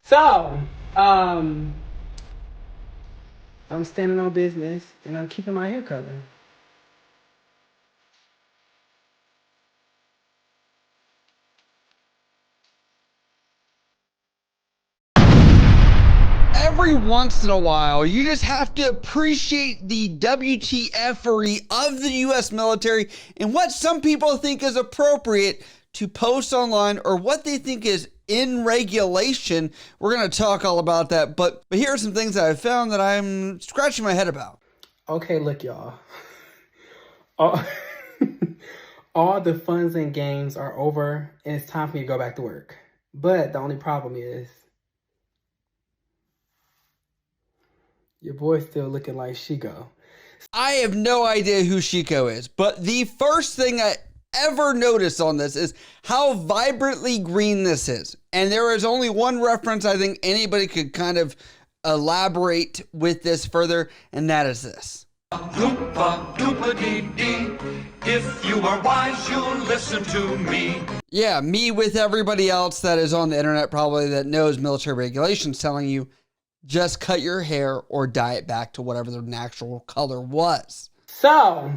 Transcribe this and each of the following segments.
So, um, I'm standing on business and I'm keeping my hair color. Every once in a while, you just have to appreciate the WTFery of the U.S. military and what some people think is appropriate to post online or what they think is in regulation. We're going to talk all about that, but here are some things that I've found that I'm scratching my head about. Okay, look, y'all. All, all the funs and games are over and it's time for me to go back to work. But the only problem is your boy's still looking like Chico. I have no idea who Chico is, but the first thing I ever noticed on this is how vibrantly green this is. And there is only one reference I think anybody could kind of elaborate with this further, and that is this. Loompa doopa dee dee. If you are wise, you'll listen to me. Yeah, me with everybody else that is on the internet probably that knows military regulations telling you just cut your hair or dye it back to whatever the natural color was. So,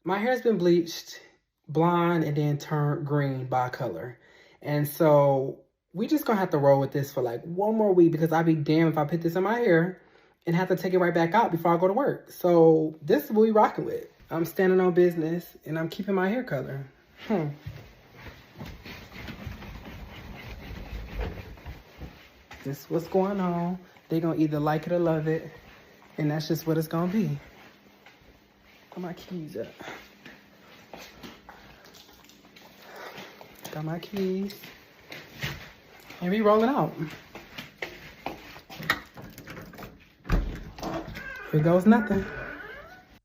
my hair's been bleached blonde and then turned green by color. And so we just gonna have to roll with this for like one more week because I'd be damned if I put this in my hair and have to take it right back out before I go to work. So this is what we rocking with. I'm standing on business and I'm keeping my hair color. This is what's going on. They gonna either like it or love it. And that's just what it's gonna be. Got my keys up. Got my keys. And we rolling out. Here goes nothing.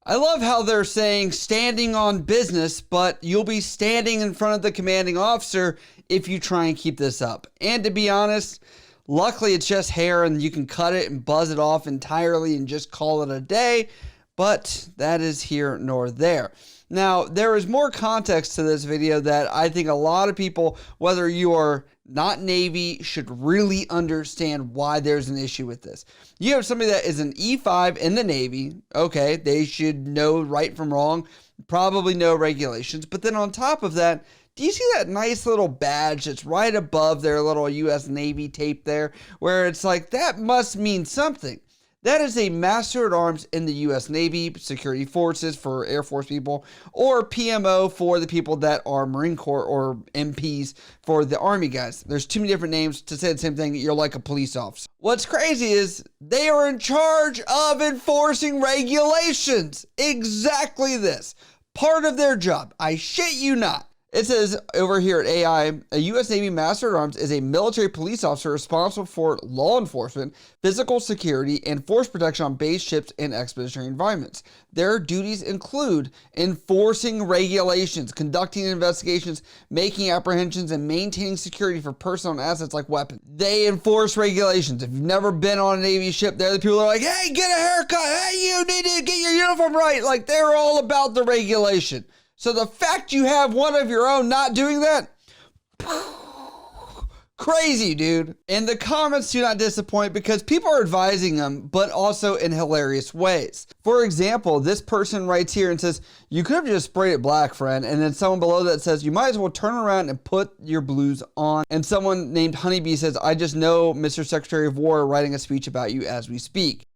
I love how they're saying standing on business, but you'll be standing in front of the commanding officer if you try and keep this up. And to be honest, luckily it's just hair and you can cut it and buzz it off entirely and just call it a day. But that is here nor there. Now, there is more context to this video that I think a lot of people, whether you are not Navy, should really understand why there's an issue with this. You have somebody that is an E5 in the Navy. Okay, they should know right from wrong, probably know regulations. But then on top of that, do you see that nice little badge that's right above their little U.S. Navy tape there, where it's like, that must mean something? That is a Master at Arms in the U.S. Navy, Security Forces for Air Force people, or PMO for the people that are Marine Corps, or MPs for the Army guys. There's too many different names to say the same thing. You're like a police officer. What's crazy is they are in charge of enforcing regulations. Exactly this. Part of their job. I shit you not. It says over here at AI, a U.S. Navy Master at Arms is a military police officer responsible for law enforcement, physical security, and force protection on base, ships, and expeditionary environments. Their duties include enforcing regulations, conducting investigations, making apprehensions, and maintaining security for personal and assets like weapons. They enforce regulations. If you've never been on a Navy ship, they're the people that are like, hey, get a haircut. Hey, you need to get your uniform right. Like, they're all about the regulation. So the fact you have one of your own not doing that, crazy, dude. And the comments do not disappoint because people are advising them, but also in hilarious ways. For example, this person writes here and says, you could have just sprayed it black, friend. And then someone below that says, you might as well turn around and put your blues on. And someone named Honeybee says, I just know Mr. Secretary of War writing a speech about you as we speak.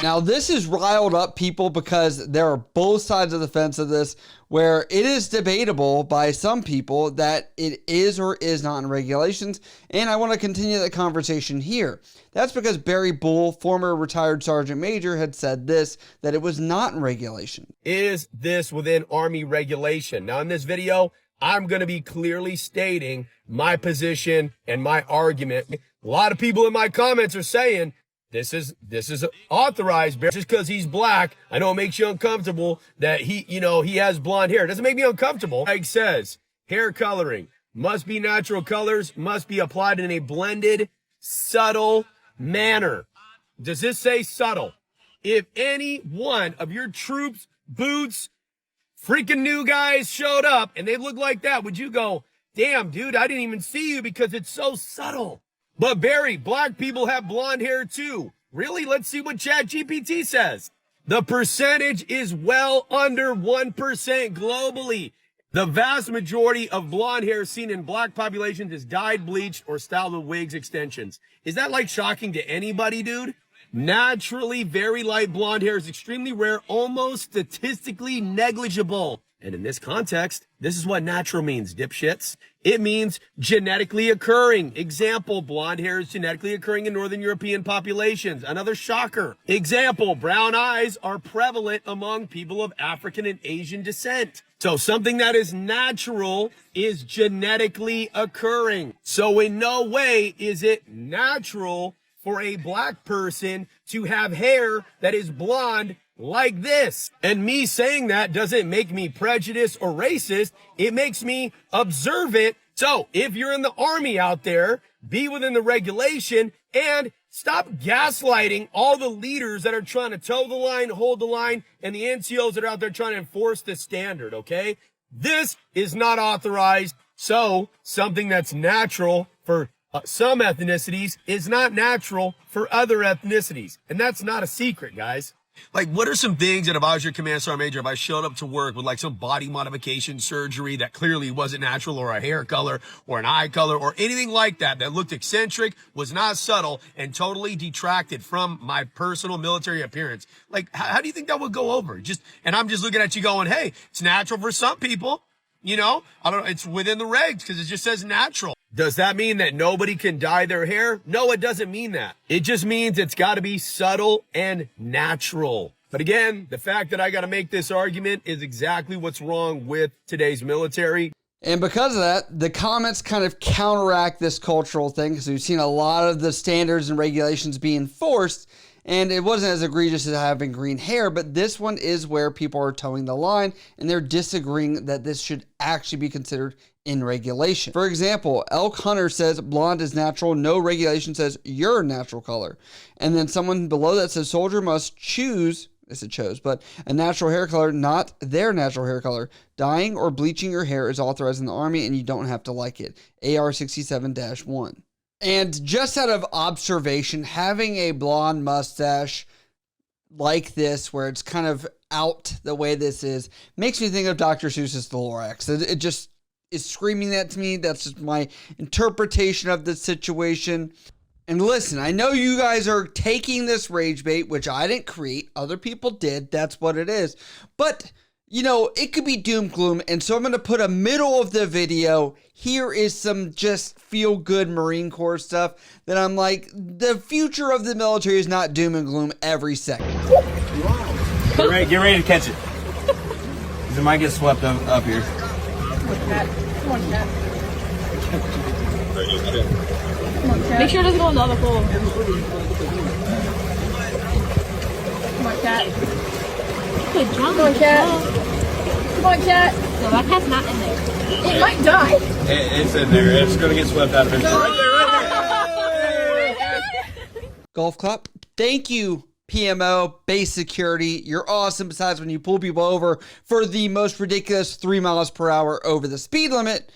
Now, this has riled up people because there are both sides of the fence of this, where it is debatable by some people that it is or is not in regulations, and I want to continue that conversation here. That's because Barry Bull, former retired sergeant major, had said this, that it was not in regulation. Is this within Army regulation? Now, in this video, I'm going to be clearly stating my position and my argument. A lot of people in my comments are saying, this is authorized just because he's black. I know it makes you uncomfortable that he has blonde hair. It doesn't make me uncomfortable. Like says, hair coloring must be natural colors, must be applied in a blended, subtle manner. Does this say subtle? If any one of your troops, boots, freaking new guys showed up and they look like that, would you go, damn, dude, I didn't even see you because it's so subtle? But Barry, black people have blonde hair too. Really? Let's see what ChatGPT says. The percentage is well under 1% globally. The vast majority of blonde hair seen in black populations is dyed, bleached, or styled with wigs, extensions. Is that like shocking to anybody, dude? Naturally, very light blonde hair is extremely rare, almost statistically negligible. And in this context, this is what natural means, dipshits. It means genetically occurring. Example, blonde hair is genetically occurring in Northern European populations. Another shocker. Example, brown eyes are prevalent among people of African and Asian descent. So something that is natural is genetically occurring. So in no way is it natural for a black person to have hair that is blonde like this. And me saying that doesn't make me prejudiced or racist. It makes me observant. So if you're in the army out there, be within the regulation and stop gaslighting all the leaders that are trying to toe the line, hold the line, and the NCOs that are out there trying to enforce the standard, okay? This is not authorized. So something that's natural for some ethnicities is not natural for other ethnicities. And that's not a secret, guys. Like, what are some things that if I was your command sergeant major, if I showed up to work with like some body modification surgery that clearly wasn't natural, or a hair color or an eye color or anything like that, that looked eccentric, was not subtle, and totally detracted from my personal military appearance? Like, how do you think that would go over? And I'm just looking at you going, hey, it's natural for some people. You know, I don't know. It's within the regs because it just says natural. Does that mean that nobody can dye their hair? No, it doesn't mean that. It just means it's got to be subtle and natural. But again, the fact that I got to make this argument is exactly what's wrong with today's military. And because of that, the comments kind of counteract this cultural thing, because we've seen a lot of the standards and regulations being enforced. And it wasn't as egregious as having green hair, but this one is where people are towing the line and they're disagreeing that this should actually be considered in regulation. For example, Elk Hunter says blonde is natural. No regulation says your natural color. And then someone below that says soldier must choose, as it chose, but a natural hair color, not their natural hair color. Dyeing or bleaching your hair is authorized in the Army and you don't have to like it. AR 67-1. And just out of observation, having a blonde mustache like this, where it's kind of out the way this is, makes me think of Dr. Seuss's The Lorax. It just is screaming that to me. That's just my interpretation of the situation. And listen, I know you guys are taking this rage bait, which I didn't create. Other people did. That's what it is. But, you know, it could be doom gloom. And so I'm going to put a middle of the video. Here is some just feel good Marine Corps stuff that I'm like, the future of the military is not doom and gloom every second. Get ready to catch it. It might get swept up here. Come on, cat. Make sure it doesn't go in the other hole. Come on, cat. Good job. Come on, cat. Come on, cat. No, that cat's not in there. It might die. It's in there. It's going to get swept out eventually. Right there. Golf clap. Thank you, PMO, base security. You're awesome. Besides when you pull people over for the most ridiculous 3 miles per hour over the speed limit.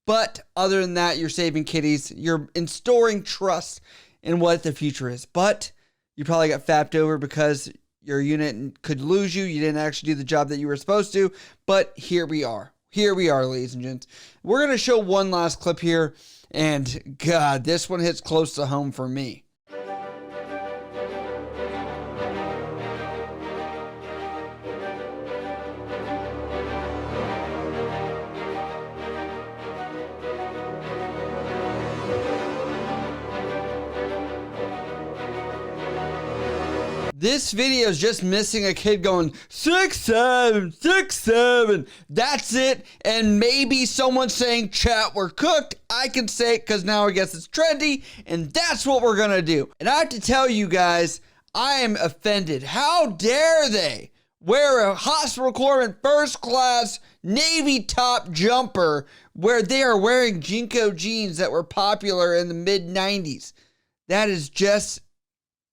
But other than that, you're saving kitties. You're instilling trust in what the future is. But you probably got fapped over because your unit could lose you. You didn't actually do the job that you were supposed to. But here we are. Here we are, ladies and gents. We're going to show one last clip here. And God, this one hits close to home for me. This video is just missing a kid going 6'7", 6'7". That's it. And maybe someone saying, chat, we're cooked. I can say it because now I guess it's trendy. And that's what we're going to do. And I have to tell you guys, I am offended. How dare they wear a hospital corpsman first class Navy top jumper where they are wearing Jinko jeans that were popular in the mid 90s. That is just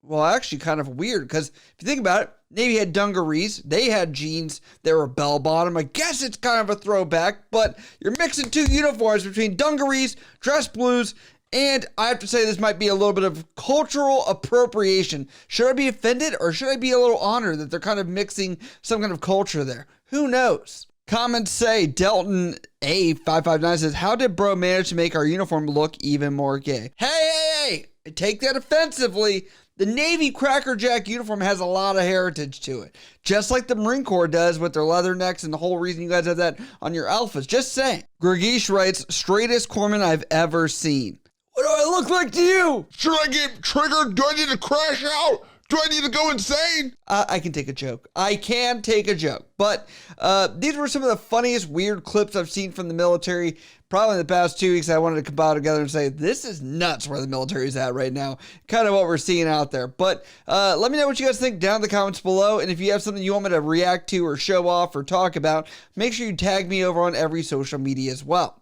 well, actually kind of weird, because if you think about it, Navy had dungarees, they had jeans, they were bell-bottom. I guess it's kind of a throwback, but you're mixing two uniforms between dungarees, dress blues, and I have to say this might be a little bit of cultural appropriation. Should I be offended, or should I be a little honored that they're kind of mixing some kind of culture there? Who knows? Comments say, Delton A559 says, how did bro manage to make our uniform look even more gay? Hey, I take that offensively. The Navy Cracker Jack uniform has a lot of heritage to it. Just like the Marine Corps does with their leather necks and the whole reason you guys have that on your alphas. Just saying. Gregish writes, straightest corpsman I've ever seen. What do I look like to you? Should I get triggered? Do I need to crash out? Do I need to go insane? I can take a joke. I can take a joke. But these were some of the funniest weird clips I've seen from the military probably in the past 2 weeks. I wanted to compile together and say, this is nuts where the military is at right now. Kind of what we're seeing out there. But let me know what you guys think down in the comments below. And if you have something you want me to react to or show off or talk about, make sure you tag me over on every social media as well.